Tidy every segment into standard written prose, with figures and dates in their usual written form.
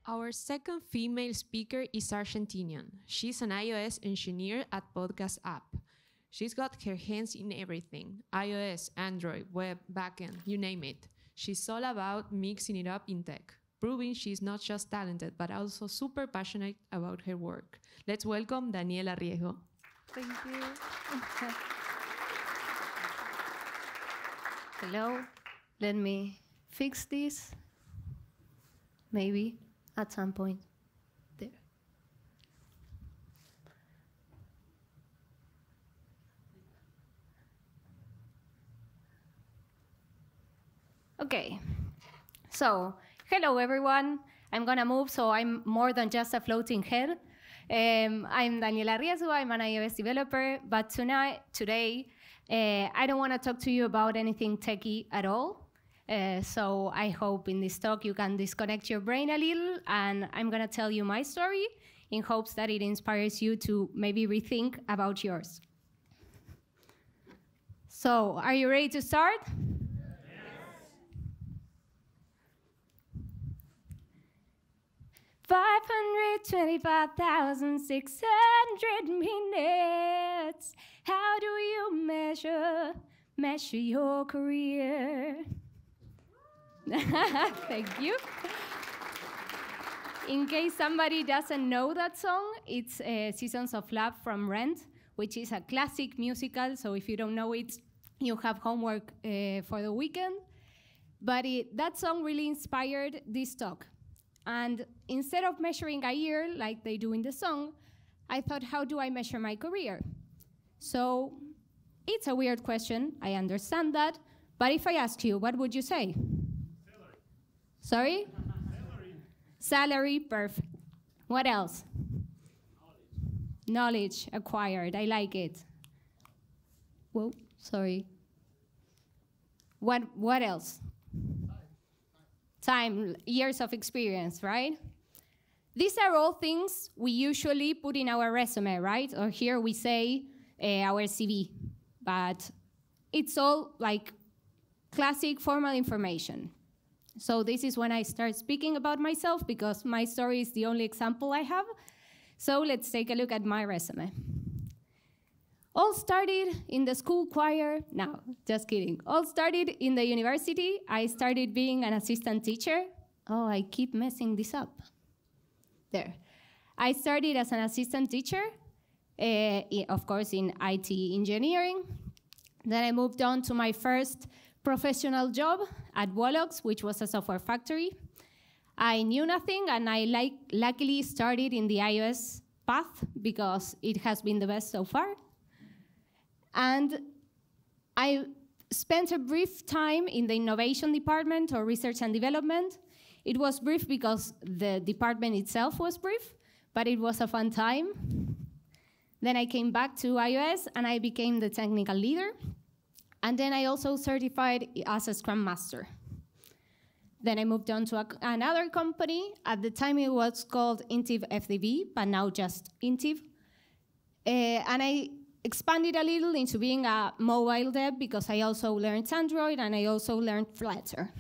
Our second female speaker is Argentinian. She's an iOS engineer at Podcast App. She's got her hands in everything: iOS, Android, web, backend, you name it. She's all about mixing it up in tech, proving she's not just talented, but also super passionate about her work. Let's welcome Daniela Riesgo. Thank you. Hello. Let me fix this. Maybe at some point. There. Okay. So, hello everyone. I'm gonna move, so I'm more than just a floating head. I'm Daniela Riesgo. I'm an iOS developer, but today, I don't want to talk to you about anything techy at all. So I hope in this talk you can disconnect your brain a little, and I'm going to tell you my story in hopes that it inspires you to maybe rethink about yours. So, are you ready to start? Yes. 525,600 minutes. How do you measure your career? Thank you. In case somebody doesn't know that song, it's Seasons of Love from Rent, which is a classic musical. So if you don't know it, you have homework for the weekend. But that song really inspired this talk. And instead of measuring a year like they do in the song, I thought, how do I measure my career? So it's a weird question, I understand that. But if I ask you, what would you say? Sorry? Salary, perfect. What else? Knowledge acquired, I like it. Whoa, sorry. What else? Time, years of experience, right? These are all things we usually put in our resume, right? Or here we say our CV, but it's all like classic formal information. So this is when I start speaking about myself because my story is the only example I have. So let's take a look at my resume. All started in the school choir. No, just kidding. All started in the university. I started being an assistant teacher. Oh, I keep messing this up. There. I started as an assistant teacher, of course in IT engineering. Then I moved on to my first professional job at Wolox, which was a software factory. I knew nothing, and I luckily started in the iOS path because it has been the best so far. And I spent a brief time in the innovation department or research and development. It was brief because the department itself was brief, but it was a fun time. Then I came back to iOS, and I became the technical leader. And then I also certified as a Scrum Master. Then I moved on to another company. At the time, it was called Intiv FDB, but now just Intiv. And I expanded a little into being a mobile dev because I also learned Android and I also learned Flutter.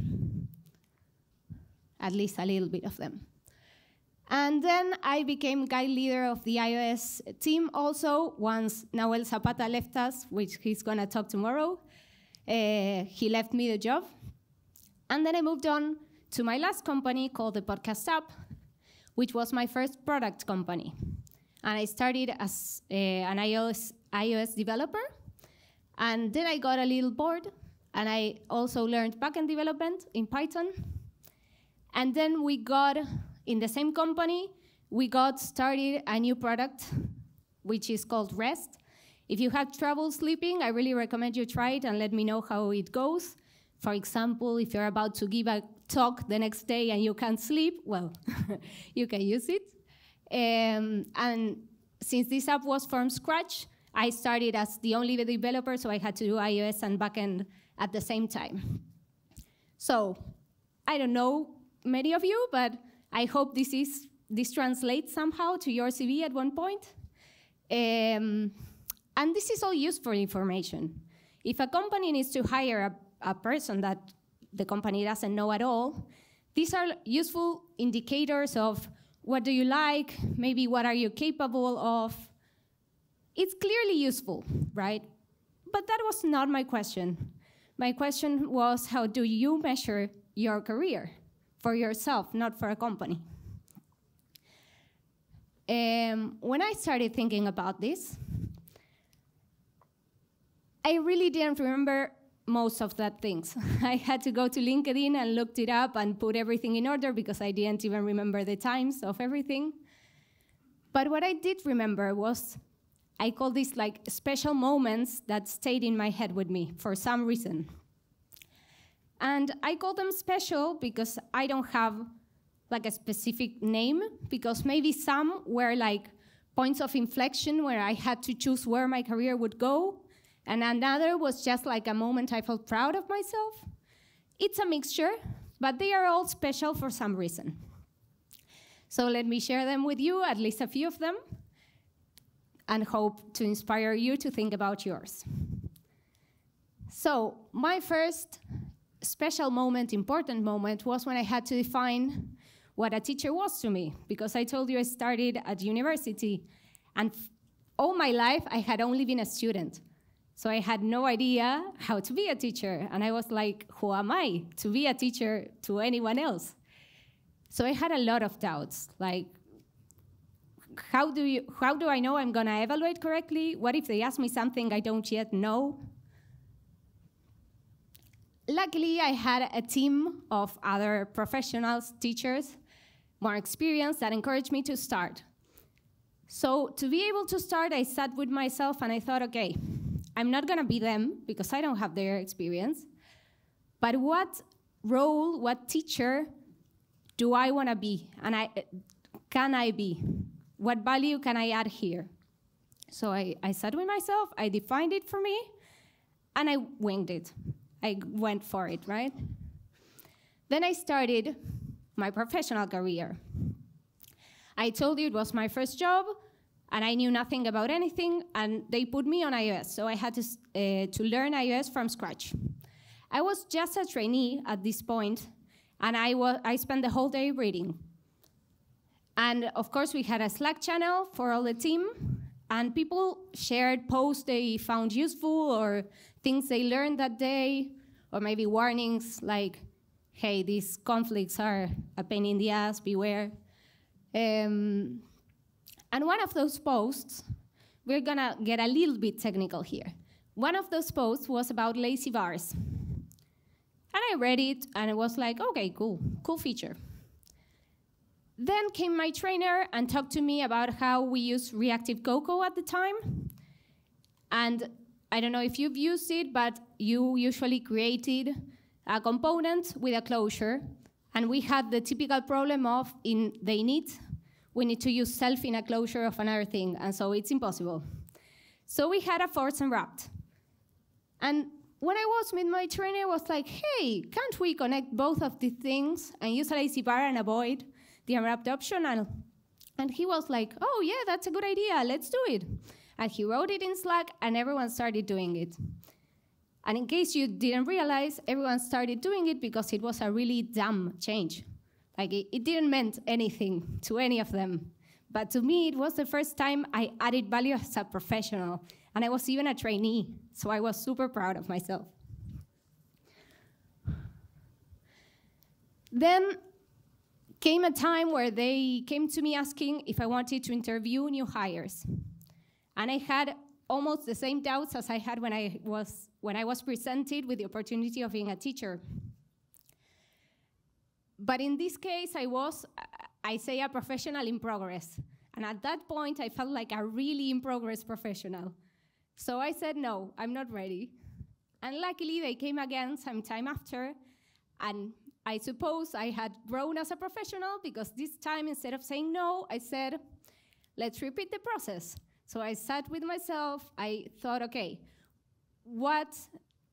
At least a little bit of them. And then I became guide leader of the iOS team also once Nahuel Zapata left us, which he's going to talk tomorrow. He left me the job. And then I moved on to my last company called the Podcast App, which was my first product company. And I started as an iOS developer. And then I got a little bored. And I also learned backend development in Python. And then in the same company, we got started a new product, which is called REST. If you have trouble sleeping, I really recommend you try it and let me know how it goes. For example, if you're about to give a talk the next day and you can't sleep, well, you can use it. And since this app was from scratch, I started as the only developer, so I had to do iOS and backend at the same time. So I don't know many of you, but I hope this translates somehow to your CV at one point. And this is all useful information. If a company needs to hire a person that the company doesn't know at all, These are useful indicators of what do you like, maybe what are you capable of. It's clearly useful, right? But that was not my question. My question was, how do you measure your career for yourself, not for a company? When I started thinking about this, I really didn't remember most of that things. I had to go to LinkedIn and looked it up and put everything in order because I didn't even remember the times of everything. But what I did remember was, I call these like special moments that stayed in my head with me for some reason. And I call them special because I don't have like a specific name, because maybe some were like points of inflection where I had to choose where my career would go, and another was just like a moment I felt proud of myself. It's a mixture, but they are all special for some reason. So let me share them with you, at least a few of them, and hope to inspire you to think about yours. So my first special moment, important moment, was when I had to define what a teacher was to me, because I told you I started at university, and all my life I had only been a student. So I had no idea how to be a teacher, and I was like, who am I to be a teacher to anyone else? So I had a lot of doubts, like, how do I know I'm gonna evaluate correctly? What if they ask me something I don't yet know? Luckily, I had a team of other professionals, teachers, more experienced, that encouraged me to start. So to be able to start, I sat with myself and I thought, okay, I'm not gonna be them because I don't have their experience, but what role, what teacher do I wanna be? And can I be? What value can I add here? So I sat with myself, I defined it for me, and I winged it. I went for it, right? Then I started my professional career. I told you it was my first job, and I knew nothing about anything, and they put me on iOS, so I had to learn iOS from scratch. I was just a trainee at this point, and I spent the whole day reading. And of course, we had a Slack channel for all the team, and people shared posts they found useful or things they learned that day, or maybe warnings like, hey, these conflicts are a pain in the ass, beware. And one of those posts, we're gonna get a little bit technical here. One of those posts was about lazy bars. And I read it, and it was like, okay, cool feature. Then came my trainer and talked to me about how we use reactive Cocoa at the time. And I don't know if you've used it, but you usually created a component with a closure. And we had the typical problem of we need to use self in a closure of another thing, and so it's impossible. So we had a force and wrapped. And when I was with my trainer, I was like, hey, can't we connect both of these things and use a lazy bar and avoid the unwrapped option? And he was like, oh yeah, that's a good idea, let's do it. And he wrote it in Slack, and everyone started doing it. And in case you didn't realize, everyone started doing it because it was a really dumb change. Like, it didn't mean anything to any of them. But to me, it was the first time I added value as a professional. And I was even a trainee, so I was super proud of myself. Then came a time where they came to me asking if I wanted to interview new hires. And I had almost the same doubts as I had when I was presented with the opportunity of being a teacher. But in this case, I say, a professional in progress. And at that point, I felt like a really in progress professional. So I said, no, I'm not ready. And luckily, they came again some time after. And I suppose I had grown as a professional, because this time, instead of saying no, I said, let's repeat the process. So I sat with myself. I thought, okay, what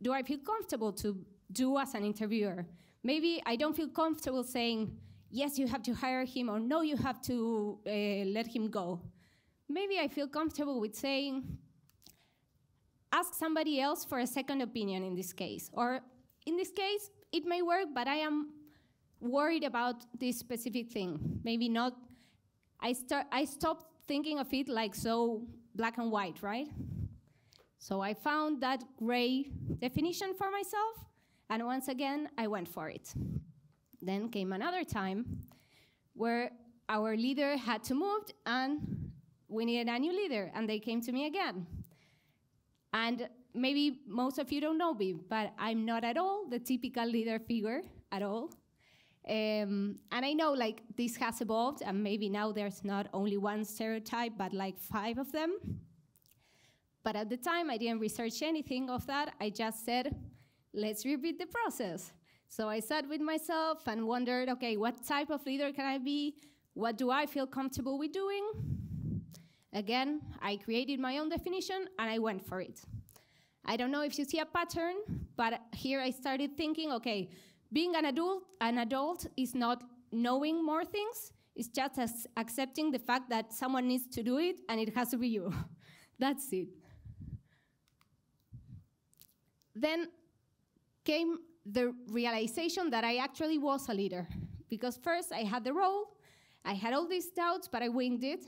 do I feel comfortable to do as an interviewer? Maybe I don't feel comfortable saying, yes, you have to hire him, or no, you have to let him go. Maybe I feel comfortable with saying, ask somebody else for a second opinion in this case. Or in this case, it may work, but I am worried about this specific thing. Maybe not, I stopped thinking of it like so black and white, right? So I found that gray definition for myself, and once again, I went for it. Then came another time where our leader had to move, and we needed a new leader, and they came to me again. And maybe most of you don't know me, but I'm not at all the typical leader figure at all. And I know like this has evolved, and maybe now there's not only one stereotype, but like 5 of them. But at the time, I didn't research anything of that. I just said, let's repeat the process. So I sat with myself and wondered, okay, what type of leader can I be? What do I feel comfortable with doing? Again, I created my own definition, and I went for it. I don't know if you see a pattern, but here I started thinking, okay, being an adult is not knowing more things. It's just accepting the fact that someone needs to do it, and it has to be you. That's it. Then came the realization that I actually was a leader. Because first I had the role, I had all these doubts, but I winged it.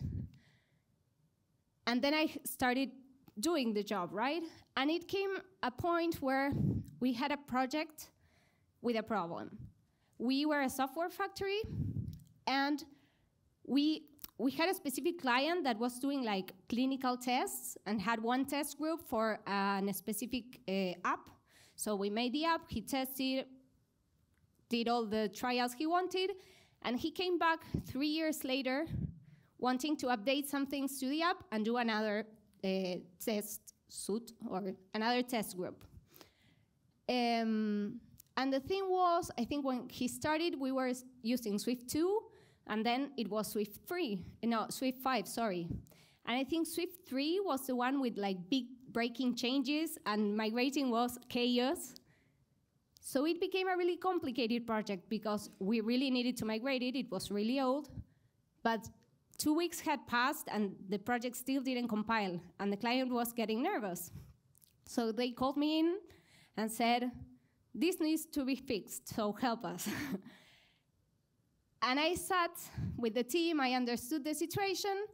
And then I started doing the job, right? And it came a point where we had a project with a problem. We were a software factory, and we had a specific client that was doing like clinical tests and had one test group for a specific app. So we made the app, he tested, did all the trials he wanted, and he came back 3 years later wanting to update some things to the app and do another test suite or another test group. And the thing was, I think when he started, we were using Swift 2, and then it was Swift 5, sorry. And I think Swift 3 was the one with like big breaking changes, and migrating was chaos. So it became a really complicated project because we really needed to migrate it. It was really old, but 2 weeks had passed and the project still didn't compile, and the client was getting nervous. So they called me in and said, this needs to be fixed, so help us. And I sat with the team, I understood the situation,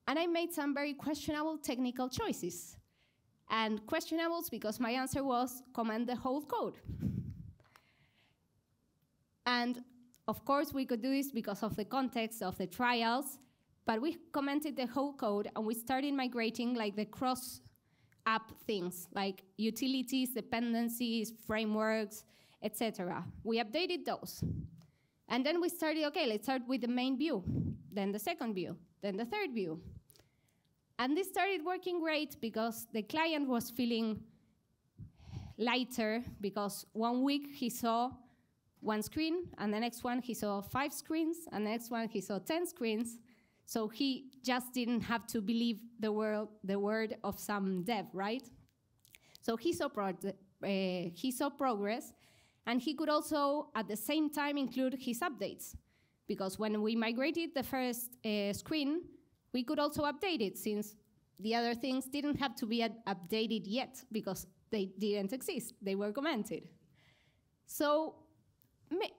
and I made some very questionable technical choices. And questionables because my answer was comment the whole code. And of course, we could do this because of the context of the trials, but we commented the whole code, and we started migrating like the cross-app things, like utilities, dependencies, frameworks, etc. We updated those. And then we started, okay, let's start with the main view, then the second view, then the third view. And this started working great because the client was feeling lighter because 1 week he saw 1 screen, and the next one he saw 5 screens, and the next one he saw 10 screens. So he just didn't have to believe the word of some dev, right? So he saw progress, and he could also, at the same time, include his updates. Because when we migrated the first screen, we could also update it, since the other things didn't have to be updated yet, because they didn't exist. They were commented. So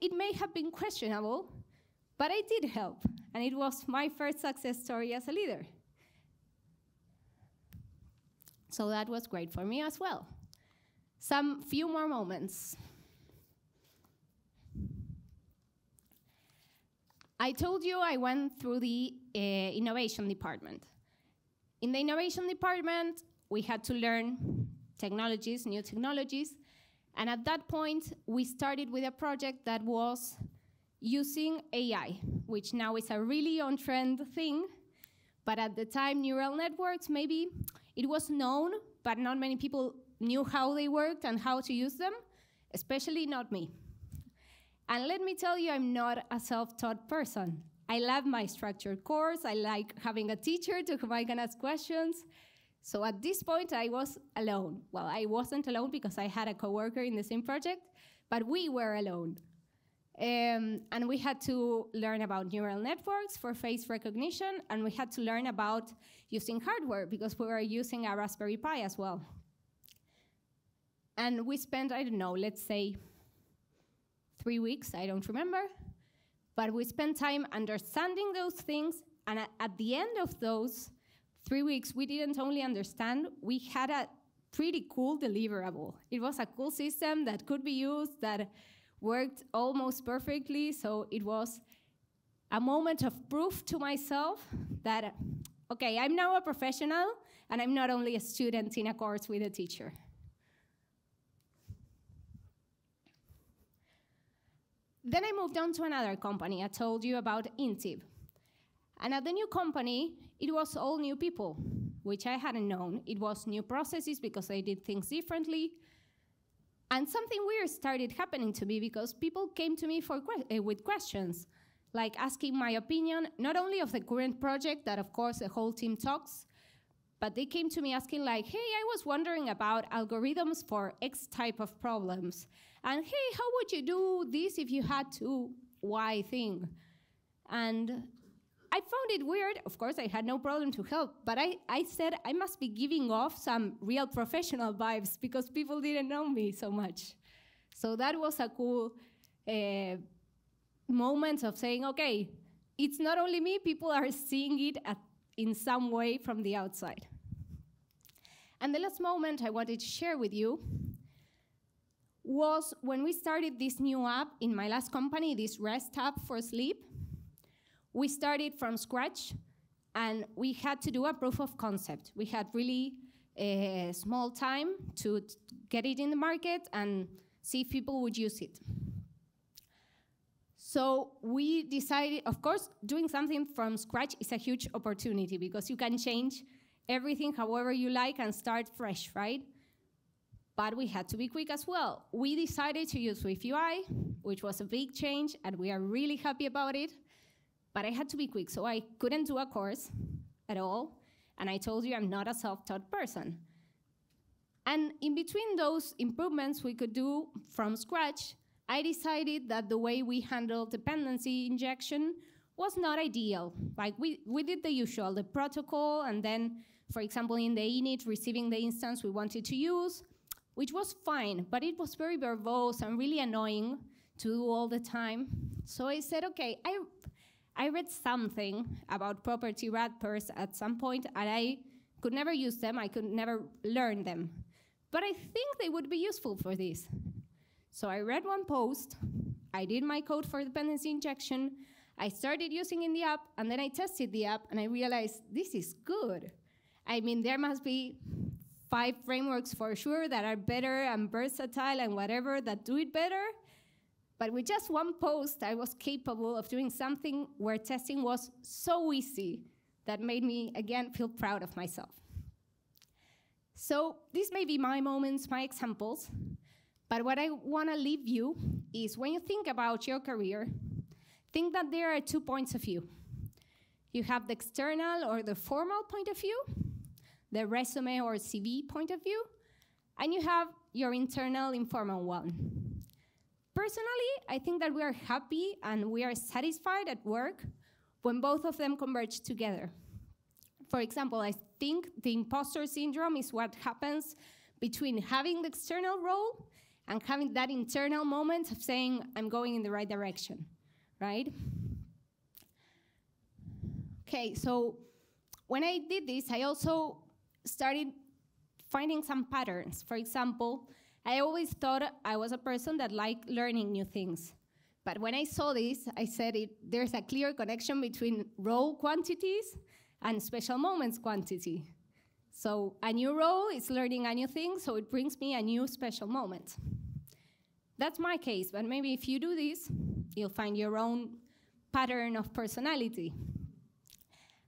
it may have been questionable, but I did help, and it was my first success story as a leader. So that was great for me as well. Some few more moments. I told you I went through the innovation department. In the innovation department, we had to learn technologies, new technologies, and at that point, we started with a project that was using AI, which now is a really on-trend thing, but at the time, neural networks, maybe it was known, but not many people knew how they worked and how to use them, especially not me. And let me tell you, I'm not a self-taught person. I love my structured course. I like having a teacher to whom I can ask questions. So at this point, I was alone. Well, I wasn't alone because I had a coworker in the same project, but we were alone. And we had to learn about neural networks for face recognition, and we had to learn about using hardware because we were using a Raspberry Pi as well. And we spent, I don't know, let's say 3 weeks, I don't remember. But we spent time understanding those things, and at the end of those 3 weeks, we didn't only understand, we had a pretty cool deliverable. It was a cool system that could be used, that worked almost perfectly, so it was a moment of proof to myself that, okay, I'm now a professional, and I'm not only a student in a course with a teacher. Then I moved on to another company. I told you about Intib. And at the new company, it was all new people, which I hadn't known. It was new processes because I did things differently. And something weird started happening to me because people came to me with questions, like asking my opinion, not only of the current project that, of course, the whole team talks, but they came to me asking like, hey, I was wondering about algorithms for X type of problems. And hey, how would you do this if you had to Y thing? And I found it weird. Of course, I had no problem to help, but I said I must be giving off some real professional vibes because people didn't know me so much. So that was a cool moment of saying, okay, it's not only me, people are seeing it in some way from the outside. And the last moment I wanted to share with you was when we started this new app in my last company, this REST app for sleep. We started from scratch, and we had to do a proof of concept. We had really small time to get it in the market and see if people would use it. So we decided, of course, doing something from scratch is a huge opportunity because you can change everything however you like and start fresh, right? But we had to be quick as well. We decided to use Swift UI, which was a big change, and we are really happy about it. But I had to be quick, so I couldn't do a course at all. And I told you I'm not a self-taught person. And in between those improvements we could do from scratch, I decided that the way we handled dependency injection was not ideal. Like we did the usual, the protocol, and then, for example, in the init, receiving the instance we wanted to use, which was fine, but it was very verbose and really annoying to do all the time. So I said, okay, I read something about property wrappers at some point, and I could never use them, I could never learn them. But I think they would be useful for this. So I read one post, I did my code for dependency injection, I started using in the app, and then I tested the app, and I realized this is good. I mean, there must be 5 frameworks for sure that are better and versatile and whatever that do it better. But with just one post, I was capable of doing something where testing was so easy that made me, again, feel proud of myself. So these may be my moments, my examples, but what I want to leave you is when you think about your career, think that there are 2 points of view. You have the external or the formal point of view, the resume or CV point of view, and you have your internal informal one. Personally, I think that we are happy and we are satisfied at work when both of them converge together. For example, I think the imposter syndrome is what happens between having the external role and having that internal moment of saying, I'm going in the right direction, right? Okay, so when I did this, I also started finding some patterns. For example, I always thought I was a person that liked learning new things. But when I saw this, I said there's a clear connection between role quantities and special moments quantity. So a new role is learning a new thing, so it brings me a new special moment. That's my case, but maybe if you do this, you'll find your own pattern of personality.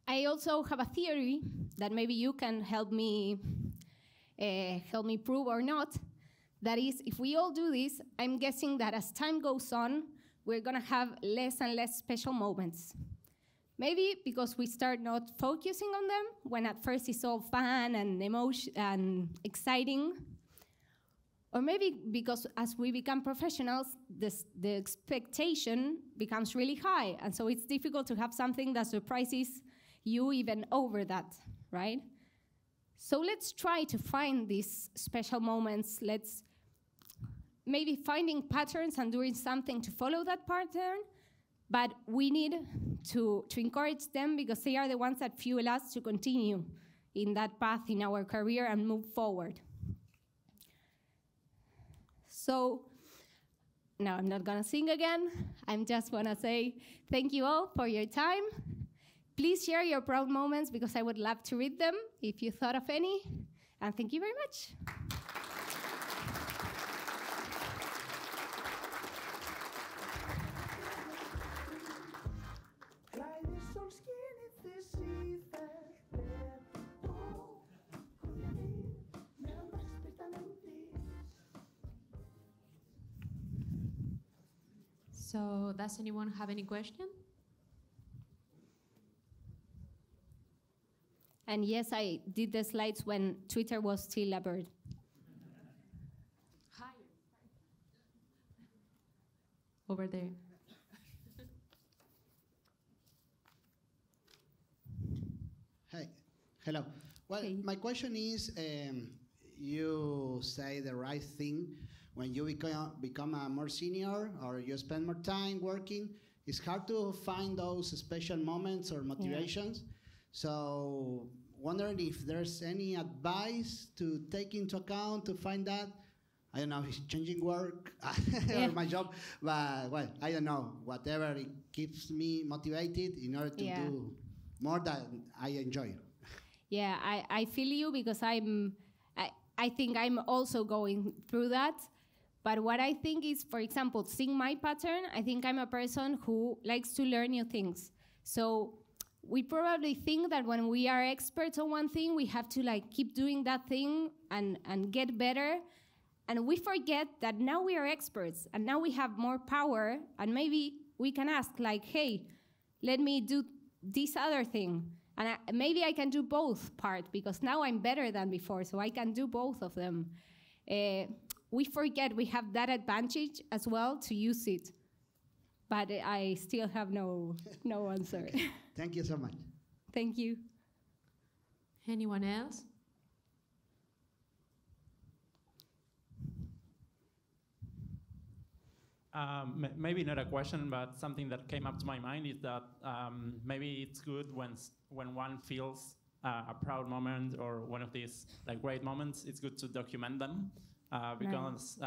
I also have a theory that maybe you can help me prove or not. That is, if we all do this, I'm guessing that as time goes on, we're gonna have less and less special moments. Maybe because we start not focusing on them, when at first it's all fun and emotion and exciting. Or maybe because as we become professionals, the expectation becomes really high, and so it's difficult to have something that surprises you even over that, right? So let's try to find these special moments. maybe finding patterns and doing something to follow that pattern, but we need to encourage them because they are the ones that fuel us to continue in that path in our career and move forward. So now I'm not gonna sing again. I'm just wanna say thank you all for your time. Please share your proud moments because I would love to read them if you thought of any. And thank you very much. So does anyone have any question? And yes, I did the slides when Twitter was still a bird. Hi. Over there. Hi. Hello. Well, Hey. my question is, you say the right thing when you become a more senior or you spend more time working. It's hard to find those special moments or motivations. So, wondering if there's any advice to take into account to find that. I don't know if it's changing work or my job, but well, I don't know. Whatever it keeps me motivated in order to do more than I enjoy. Yeah, I feel you because I think I'm also going through that. But what I think is, for example, seeing my pattern, I think I'm a person who likes to learn new things. So we probably think that when we are experts on one thing, we have to like keep doing that thing and get better. And we forget that now we are experts and now we have more power and maybe we can ask like, hey, let me do this other thing. And maybe I can do both part because now I'm better than before, so I can do both of them. We forget we have that advantage as well to use it. But I still have no answer. Okay. Thank you so much. Thank you. Anyone else? Maybe not a question, but something that came up to my mind is that maybe it's good when one feels a proud moment or one of these like great moments. It's good to document them because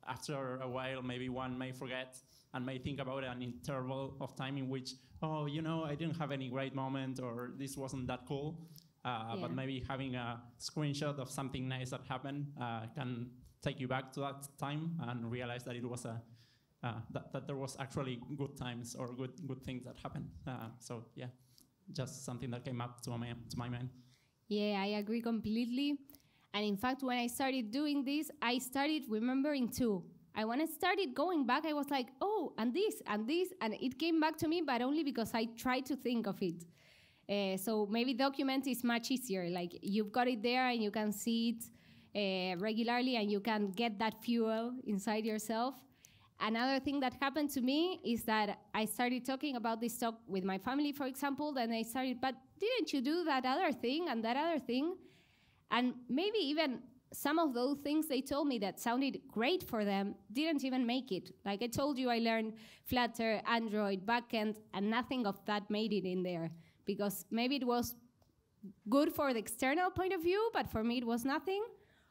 after a while, maybe one may forget and may think about an interval of time in which, oh, you know, I didn't have any great moment or this wasn't that cool. But maybe having a screenshot of something nice that happened can take you back to that time and realize that it was that there was actually good times or good things that happened. So yeah, just something that came up to my mind. Yeah, I agree completely. And in fact, when I started doing this, I started remembering too. When I started going back, I was like, oh, and this, and this, and it came back to me, but only because I tried to think of it. So maybe document is much easier. Like you've got it there and you can see it regularly and you can get that fuel inside yourself. Another thing that happened to me is that I started talking about this talk with my family, for example, and I started, but didn't you do that other thing and that other thing? And maybe even some of those things they told me that sounded great for them didn't even make it. Like I told you, I learned Flutter, Android, backend, and nothing of that made it in there. Because maybe it was good for the external point of view, but for me it was nothing.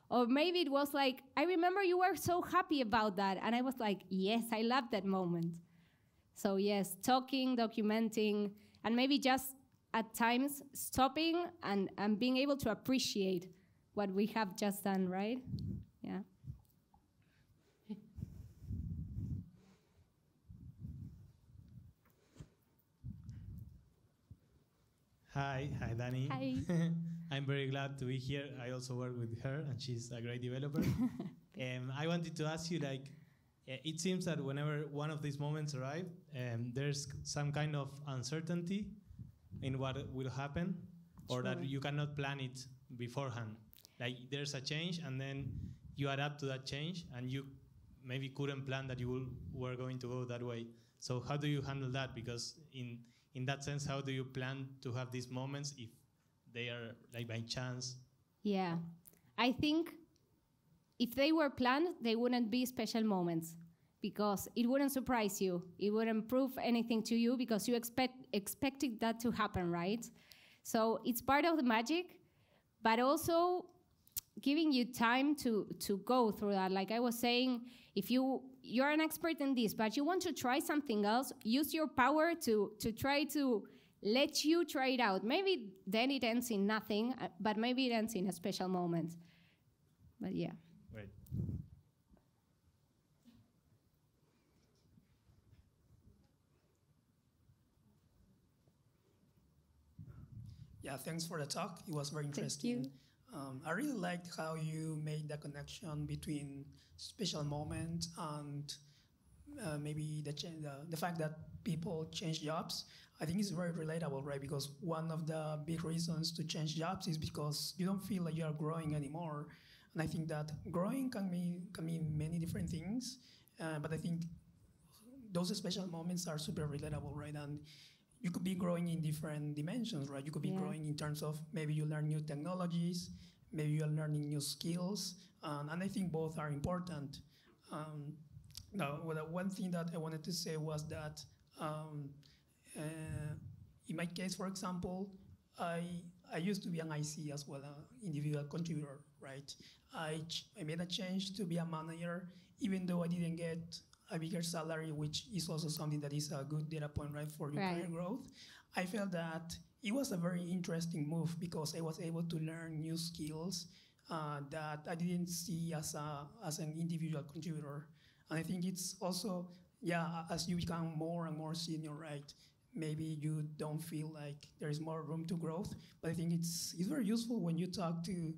Or maybe it was like, I remember you were so happy about that. And I was like, yes, I love that moment. So yes, talking, documenting, and maybe just at times stopping and being able to appreciate what we have just done, right? Yeah. Hi, Dani. Hi. I'm very glad to be here. I also work with her, and she's a great developer. I wanted to ask you, like, it seems that whenever one of these moments arrive, there's some kind of uncertainty in what will happen, or that you cannot plan it beforehand. Like, there's a change, and then you adapt to that change, and you maybe couldn't plan that you were going to go that way. So how do you handle that? Because in that sense, how do you plan to have these moments if they are like by chance? Yeah, I think if they were planned, they wouldn't be special moments because it wouldn't surprise you. It wouldn't prove anything to you because you expected that to happen, right? So it's part of the magic, but also giving you time to go through that. Like I was saying, if you're an expert in this, but you want to try something else, use your power to try to let you try it out. Maybe then it ends in nothing, but maybe it ends in a special moment. But yeah. Great. Yeah, thanks for the talk. It was very interesting. Thank you. I really liked how you made the connection between special moment and maybe the fact that people change jobs. I think it's very relatable, right? Because one of the big reasons to change jobs is because you don't feel like you are growing anymore. And I think that growing can mean many different things. But I think those special moments are super relatable, right? And you could be growing in different dimensions, right? You could be growing in terms of maybe you learn new technologies, maybe you are learning new skills, and I think both are important. Now, one thing that I wanted to say was that in my case, for example, I used to be an IC as well, an individual contributor, right? I made a change to be a manager, even though I didn't get a bigger salary, which is also something that is a good data point, right, for your career growth. I felt that it was a very interesting move because I was able to learn new skills that I didn't see as an individual contributor. And I think it's also, as you become more and more senior, right, maybe you don't feel like there is more room to growth. But I think it's very useful when you talk to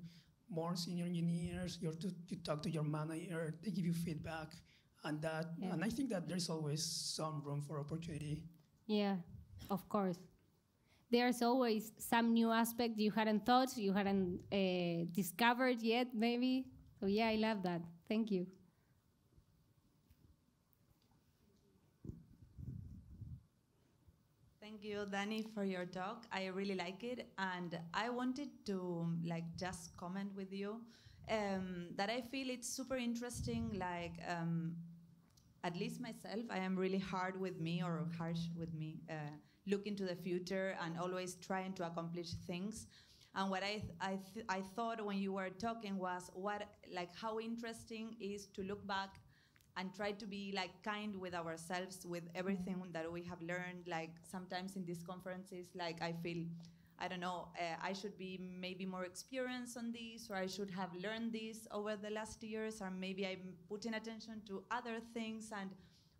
more senior engineers, you talk to your manager, they give you feedback. And I think that there's always some room for opportunity. Yeah, of course. There's always some new aspect you hadn't thought, you hadn't discovered yet, maybe. So yeah, I love that. Thank you. Thank you, Danny, for your talk. I really like it, and I wanted to just comment with you that I feel it's super interesting. At least myself, I am really hard with me or harsh with me, looking to the future and always trying to accomplish things. And what I thought when you were talking was how interesting is to look back and try to be kind with ourselves with everything that we have learned. Sometimes in these conferences, I feel, I don't know, I should be maybe more experienced on this, or I should have learned this over the last years, or maybe I'm putting attention to other things. And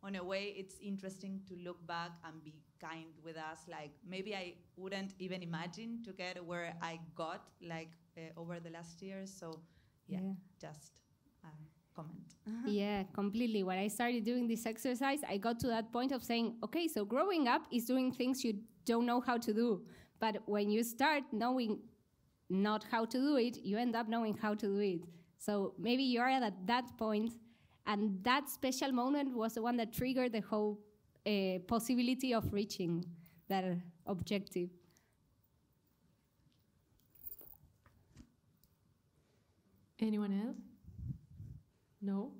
on a way, it's interesting to look back and be kind with us. Maybe I wouldn't even imagine to get where I got over the last years. So just comment. Yeah, completely. When I started doing this exercise, I got to that point of saying, okay, so growing up is doing things you don't know how to do. But when you start knowing not how to do it, you end up knowing how to do it. So maybe you are at that point, and that special moment was the one that triggered the whole possibility of reaching that objective. Anyone else? No?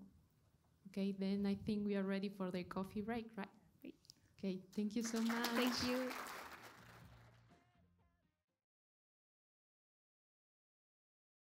Okay, then I think we are ready for the coffee break, right? Okay, thank you so much. Thank you.